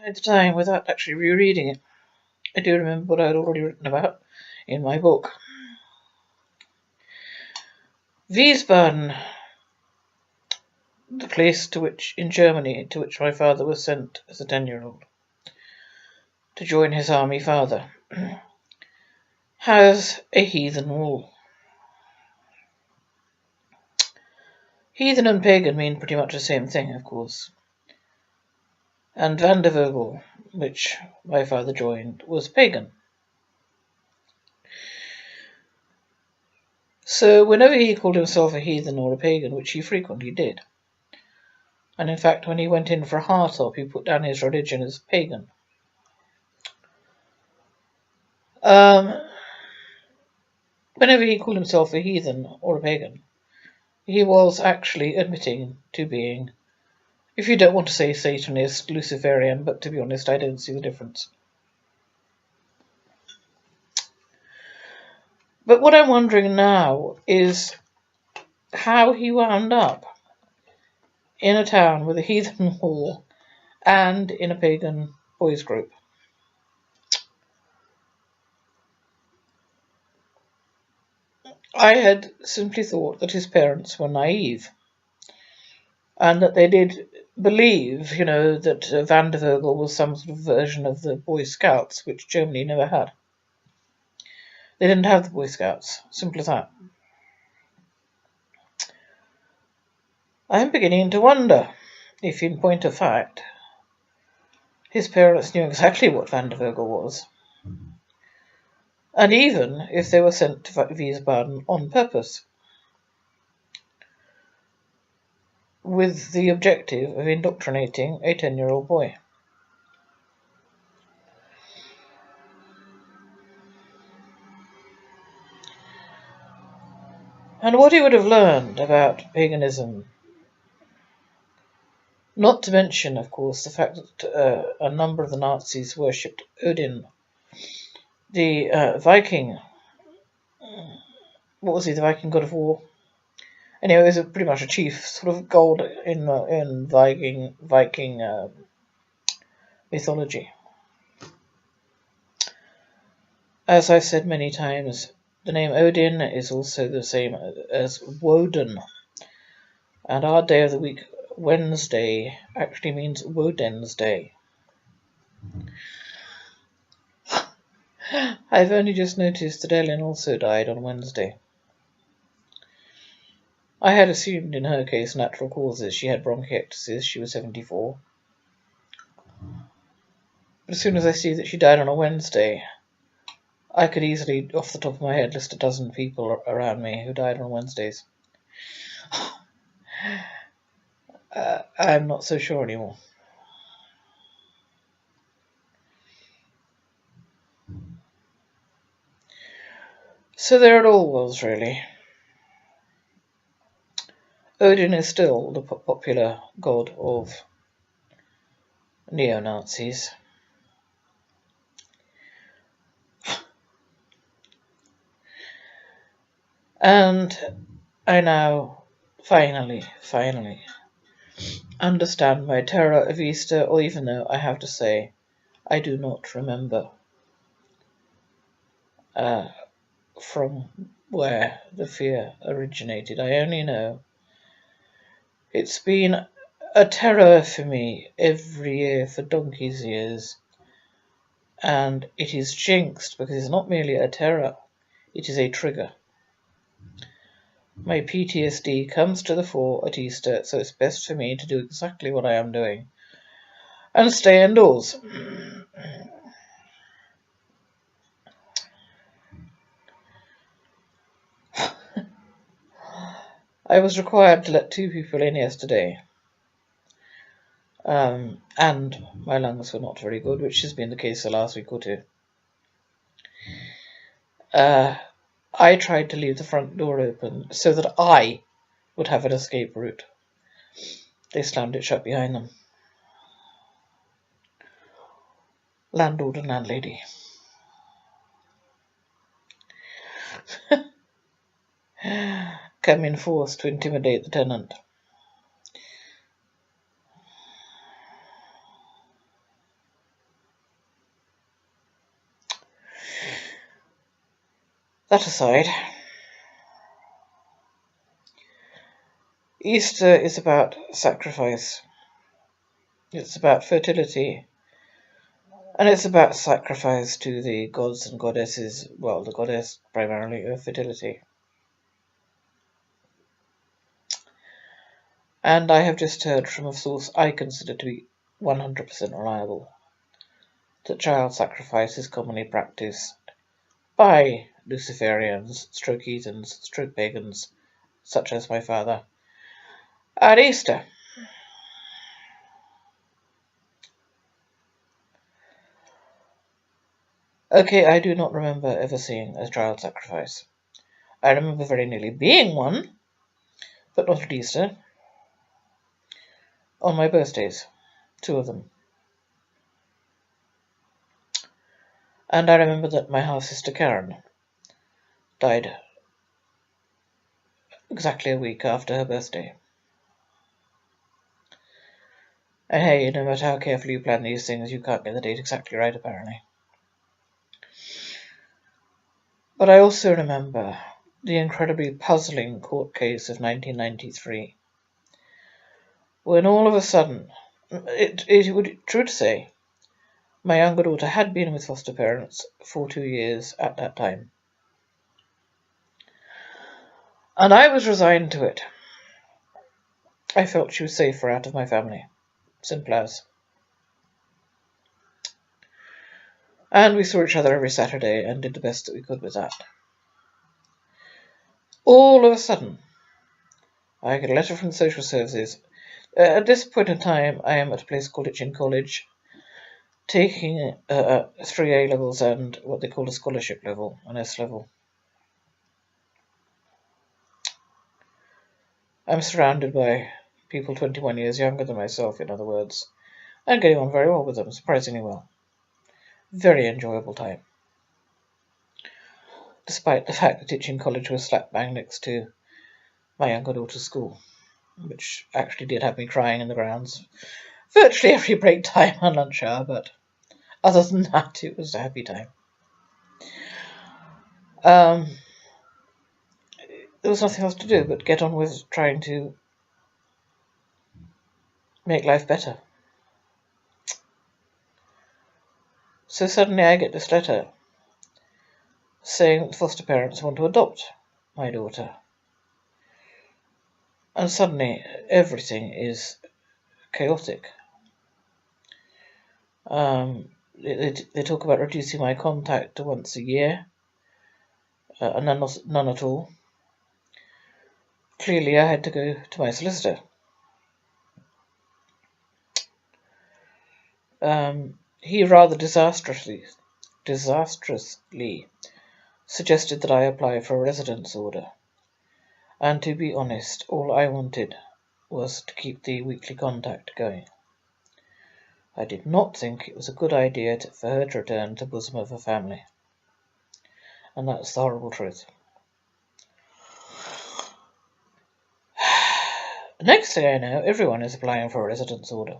had the time without actually rereading it. I do remember what I had already written about in my book. Wiesbaden, the place in Germany to which my father was sent as a 10-year-old to join his army father, has a heathen wall. Heathen and pagan mean pretty much the same thing, of course. And Wandervogel, which my father joined, was pagan. So whenever he called himself a heathen or a pagan, which he frequently did, and in fact when he went in for a heartthrob, he put down his religion as pagan. Whenever he called himself a heathen or a pagan, he was actually admitting to being, if you don't want to say Satanist, Luciferian, but to be honest, I don't see the difference. But what I'm wondering now is how he wound up in a town with a heathen wall and in a pagan boys group. I had simply thought that his parents were naive and that they did believe, that Wandervogel was some sort of version of the Boy Scouts, which Germany never had. They didn't have the Boy Scouts, simple as that. I am beginning to wonder if, in point of fact, his parents knew exactly what Wandervogel was, and even if they were sent to Wiesbaden on purpose, with the objective of indoctrinating a 10-year-old boy. And what he would have learned about paganism, not to mention, of course, the fact that a number of the Nazis worshipped Odin, the Viking. What was he? The Viking god of war. Anyway, he was pretty much a chief sort of god in Viking mythology. As I've said many times, the name Odin is also the same as Woden, and our day of the week, Wednesday, actually means Woden's Day. I've only just noticed that Ellen also died on Wednesday. I had assumed in her case natural causes. She had bronchiectasis. She was 74. But as soon as I see that she died on a Wednesday, I could easily, off the top of my head, list a dozen people around me who died on Wednesdays. I'm not so sure anymore. So there it all was, really. Odin is still the popular god of neo-Nazis. And I now finally understand my terror of Easter, or even though I have to say I do not remember from where the fear originated. I only know it's been a terror for me every year for donkey's years, and it is jinxed because it's not merely a terror, it is a trigger. My PTSD comes to the fore at Easter, so it's best for me to do exactly what I am doing and stay indoors. I was required to let 2 people in yesterday, and my lungs were not very good, which has been the case the last week or two. I tried to leave the front door open so that I would have an escape route. They slammed it shut behind them. Landlord and landlady. Come in force to intimidate the tenant. That aside, Easter is about sacrifice. It's about fertility. And it's about sacrifice to the gods and goddesses, well, the goddess primarily of fertility. And I have just heard from a source I consider to be 100% reliable that child sacrifice is commonly practiced by Luciferians, stroke heathens, stroke pagans, such as my father, at Easter. Okay, I do not remember ever seeing a child sacrifice. I remember very nearly being one, but not at Easter. On my birthdays, 2 of them. And I remember that my half-sister Karen died exactly a week after her birthday. And hey, no matter how carefully you plan these things, you can't get the date exactly right, apparently. But I also remember the incredibly puzzling court case of 1993, when all of a sudden, it would be true to say, my younger daughter had been with foster parents for 2 years at that time. And I was resigned to it. I felt she was safer out of my family. Simple as. And we saw each other every Saturday and did the best that we could with that. All of a sudden, I get a letter from the social services. At this point in time, I am at a place called Hitchin College, taking 3 A levels and what they call a scholarship level, an S level. I'm surrounded by people 21 years younger than myself, in other words, and getting on very well with them, surprisingly well. Very enjoyable time. Despite the fact that Hitchin College was slap bang next to my younger daughter's school, which actually did have me crying in the grounds virtually every break time and lunch hour, but other than that, it was a happy time. There was nothing else to do but get on with trying to make life better. So suddenly I get this letter saying that the foster parents want to adopt my daughter. And suddenly everything is chaotic. They talk about reducing my contact to once a year, and none at all. Clearly I had to go to my solicitor. He rather disastrously suggested that I apply for a residence order. And to be honest, all I wanted was to keep the weekly contact going. I did not think it was a good idea for her to return to the bosom of her family. And that's the horrible truth. The next thing I know, everyone is applying for a residence order.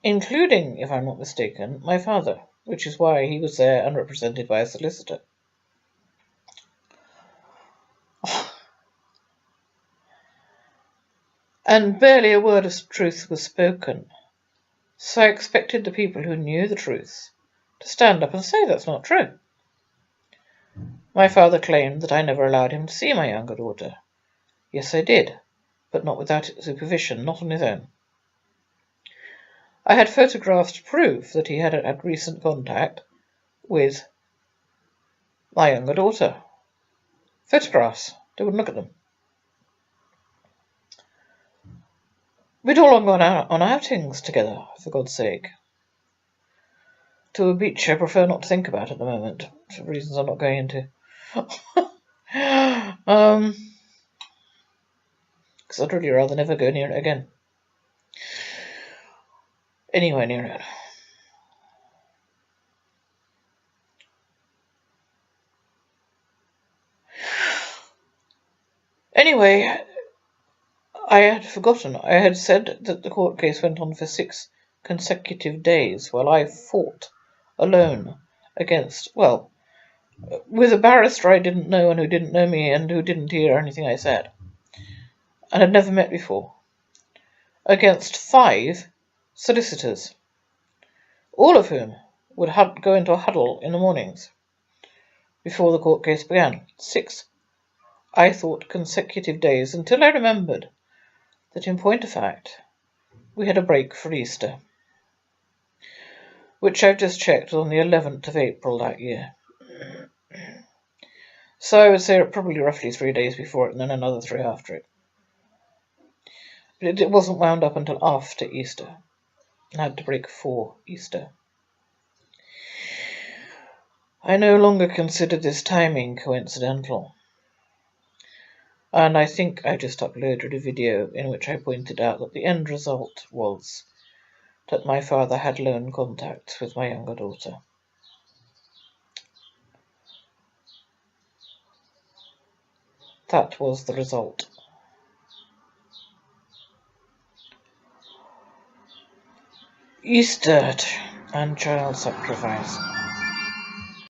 Including, if I'm not mistaken, my father, which is why he was there unrepresented by a solicitor. And barely a word of truth was spoken, so I expected the people who knew the truth to stand up and say that's not true. My father claimed that I never allowed him to see my younger daughter. Yes, I did, but not without supervision, not on his own. I had photographs to prove that he had had recent contact with my younger daughter. Photographs. They wouldn't look at them. We'd all gone out on outings together, for God's sake. To a beach I prefer not to think about at the moment, for reasons I'm not going into. Because I'd really rather never go near it again. Anywhere near it. Anyway, I had forgotten. I had said that the court case went on for 6 consecutive days while I fought alone against, well, with a barrister I didn't know and who didn't know me and who didn't hear anything I said and had never met before, against 5 solicitors, all of whom would go into a huddle in the mornings before the court case began. 6, I thought, consecutive days, until I remembered that in point of fact we had a break for Easter, which I've just checked was on the 11th of April that year. So I would say probably roughly 3 days before it and then another 3 after it. But it wasn't wound up until after Easter. I had to break for Easter. I no longer consider this timing coincidental. And I think I just uploaded a video in which I pointed out that the end result was that my father had loan contact with my younger daughter. That was the result. Easter and child sacrifice.